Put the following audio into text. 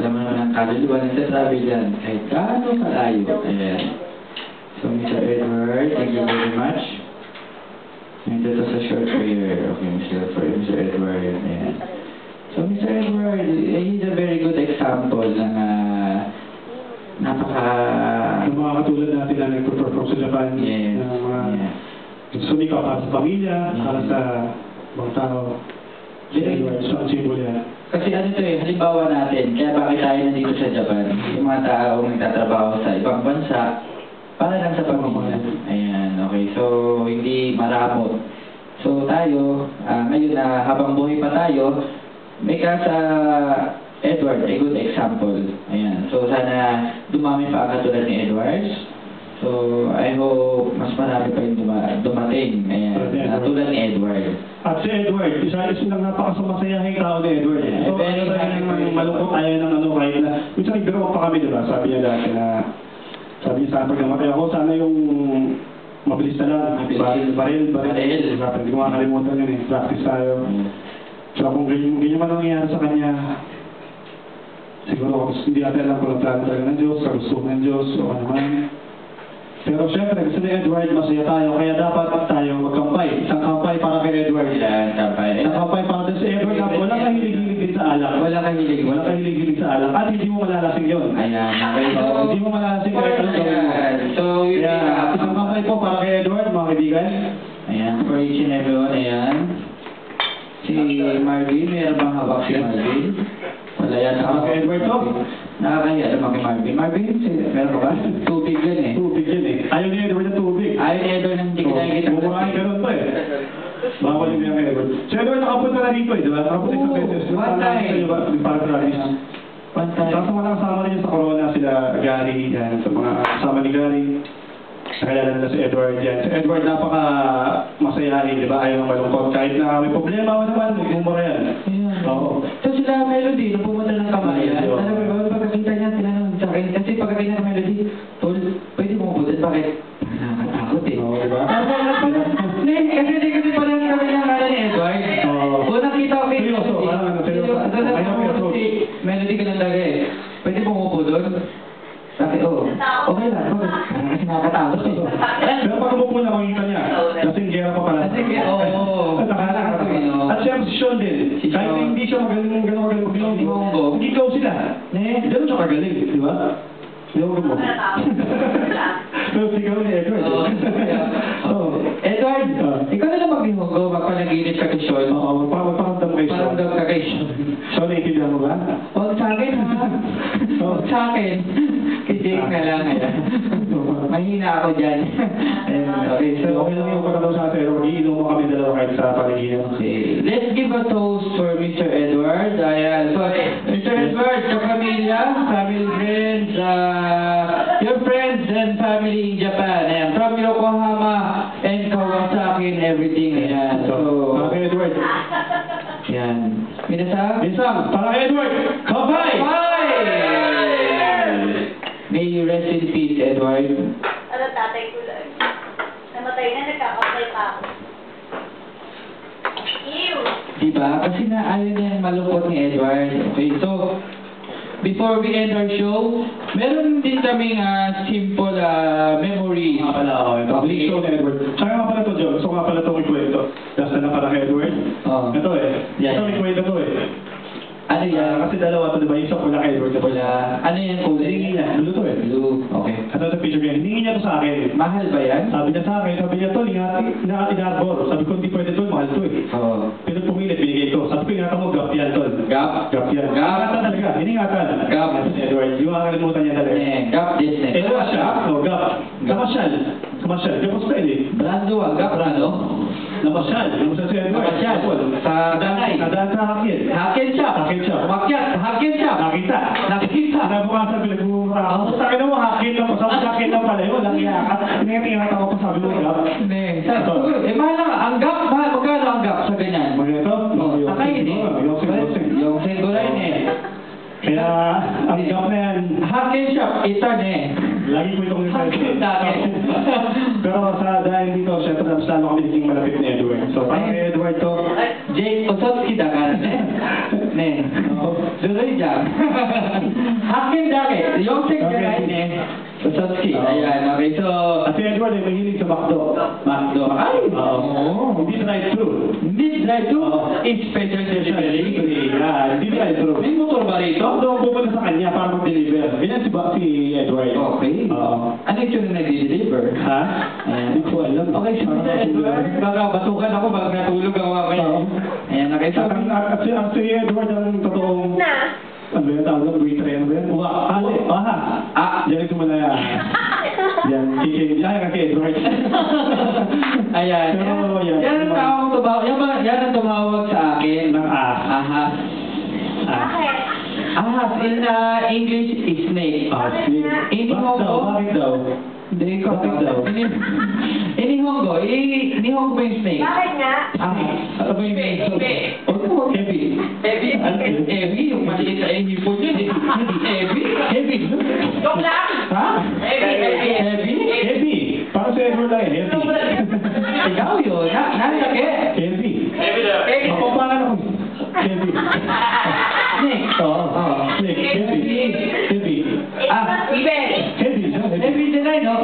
Alam mo naman ang kaluluwa nagtatravel yan. Kahit gaano kalayo. Ayan. So, Mr. Edward, thank you very much. And ito sa short prayer. Okay, Mr. Edward. Ayan. So, Mr. Edward, he's a very good example ng Yung mga katulad natin na nagpo-perform sa Japan. Yes. Na mga sumika para sa pamilya, para sa mga tao. Si Edward, so ang simbolo yan. Kasi ano ito halimbawa natin, kaya bakit tayo nandito sa Japan, yung mga taong nagtatrabaho sa ibang bansa, para lang sa pamilya. Ayan, okay. So, hindi maramot. So, tayo, ngayon na habang buhay pa tayo, may ka sa Edward, a good example. Ayan. So, sana dumami pa ang katulad ni Edward. So, I hope mas marami pa yung dumating. Ayan. Katulad ni Edward. At si Edward, isa lang napakasumasayahing tao ni Edward. So, very happy malungkot ayaw ng ano kahit na, minsan nagbiro pa kami, diba? Sabi niya dati na, sabi niya sa pag namatay ako, sana yung mabilis na lang. Baril. Hindi ko makakalimutan yun eh. Practice tayo. So, kung ganyan man nangyayari sa kanya, siguro hindi natin alam kung ang plano talaga ng Diyos, kagustuhan ng Diyos, o ano man. Pero syempre, gusto ni Edward, masaya tayo, kaya dapat tayo magkampay. Isang kampay para kay Edward. Isang kampay para sa Edward na walang kahilig-hilig din sa alak. Walang kahilig-hilig sa alak. At hindi mo malalasing yun. Ayan. Okay. So, hindi mo malalasing kahit anong gawin mo. So, kaya, isang kampay po para kay Edward, mga kaibigan. Ayan, for each and everyone, ayan. Si Marvin, meron bang hawak si Marvin? Wala yan. Para kay Edward to? Nakakahiya naman kay Marvin. Marvin, meron ba? Tubig yan eh. Tubig yan eh. Ayaw ni Edward ng tubig. Ayaw ni Edward ng hindi nakikita. Bumurahin ka nun pa eh. Babalik niya kay Edward. Si Edward nakapunta na rito eh, di ba? Nakapunta isang beses. One time. Para Travis. One time. Tapos mga kasama rin sa Corona sila, Gary, yan. Sa mga kasama ni Gary. Nakilala nila si Edward yan. Si Edward napaka masayahin, di ba? Ayaw ng malungkot. Kahit na may problema mo naman, humor yan. Oo. So sila Melody, nung pumunta ng Kamayan, alam mo ba, pagkakita niya, tinanong sa akin, kasi pagkakita ng Melody, Tol, pwede mo pumunta, bakit? Nakakatakot eh. Oo, di ba? Kasi pala kami ng kala ni Edward. Unang kita ko kay Melody ka lang talaga eh. Pwede mo umupo doon? Sabi, okay lang. Kasi nakakatakot eh. Pero pag umupo na, makikita niya. Kasing gera pa pala. At siyempre si Sean din. Kahit hindi siya magaling mag-ilong. Hindi ikaw sila. Gano'n siya kagaling, di ba? Ilong mo. Pero sigaw ni Edward. Edward, ikaw na lang magbihonggo. Magpanaginip ka kay Sean. Oo, magparamdam kay Sean. Paramdam ka kay Sean. Sean, naiintindihan mo ba? Huwag sa akin ha. Huwag sa akin. Kay Jake na lang. Mahina ako dyan. Okay, so okay lang yung pagkataw sa atin. Pero mag-iinom mo kami dalawa kahit sa panaginip. Let's give a toast for Mr. Edward. Ayan. So, Mr. Edward, sa pamilya, family friends, your friends and family in Japan. Ayan. From Yokohama and Kawasaki and everything. Ayan. So, para kay Edward. Ayan. Minsan, para kay Edward. Kapay! May you rest in peace, Edward. Ano, tatay ko lang. Namatay na, nagkakapay pa ako. Ew! Diba? Kasi na ayaw na yung malungkot ni Edward. Okay, so, before we end our show, meron din kaming simple memories. Nga pala ako. Ito, please show ni Edward. Tsaka nga pala ito, Joe. Gusto nga pala ito ikwento. Basta na para kay Edward. Ito eh. Yan. Ito may kwento to eh. Ano yan? Kasi dalawa ito, diba? Isa pula kay Edward. Ano yan kulay? Hiningi niya. Blue to eh. Blue. Okay. Ito picture niya. Hiningi niya to sa akin. Mahal ba yan? Sabi niya sa akin, sabi niya to, inarbor. Sabi ko, hindi pwede to, mahal to eh. Pero pumilit, binigay ko. Sabi ko, ingatan mo, gap yan to. Gap yan. Ingatan talaga, hiningatan. Gap. Edward, yung makakalimutan niya talaga. Gap business. Ito na siya, gap. Kamasyal. Gapos pa eh. Brando Gap brando? Namasyal si Edward. Namasyal. Sa Danay. Nadaan sa Hakin. Hakin siya. Umakyat. Hakin siya. Nakita. Nabukasan ko, nagmumura ako. Sa akin naman, Hakin lang. Sabi sa akin lang pala yun. Walang iyakat. Tingat ako pa sabi mo, gap. Mahal lang. Ang gap, magkano ang gap sa ganyan? Magkano? Akayin eh. Yung singulain eh. Kaya, ang gap na yan. Hakin siya. Itan eh. Lagi ko itong Hakin dati. Pero sa dahil dito, syempre, mas lalo kami naging malapit ni Edward. So, parang kay Edward to, Jake, usap kita ka na. Ne. Duloy dyan. Ayan, okay, so... At si Edward ay mahilig sa McDo. McDo. Ay! Oo. Hindi drive-thru. Hindi drive-thru. Oo. It's special delivery. Yeah, hindi drive-thru. May motor ba rito? McDo ang pupunta sa kanya para mag-deliver. Ganyan si Edward. Okay. Oo. Ano yung nag-deliver? Ha? Ayan. Hindi ko alam. Okay, so Mr. Edward, baka batukan ako, baka natulog ako mamaya. Oo. Ayan, okay, so... At si Edward ang totoong... Na. Ano ba yung tawag ng buitre? Ano ba yan? Ali. Diyan ito muna yan. Yan. Kay Edward. Ayan. Pero, yan. Yan ang tawag tumawag. Yan ang tumawag sa akin. Ng ahas. Ahas. Bakit? Ahas in English is snake. Bakit daw? Hindi ko. Bakit daw? Nihongo ba yung snake? Bakit nga? Ano ba yung snake? Heavy. Heavy? Yung maliit na hipon yun. Heavy. Joke lang! Ha? Heavy. Heavy. Para sa Edward lang eh. Heavy. Ikaw yun. Nasake? Heavy. Heavy. Mapapangan ako. Heavy. Snake. Oo. Snake. Heavy. Ah, Ibe. Heavy. heavy din ay, no?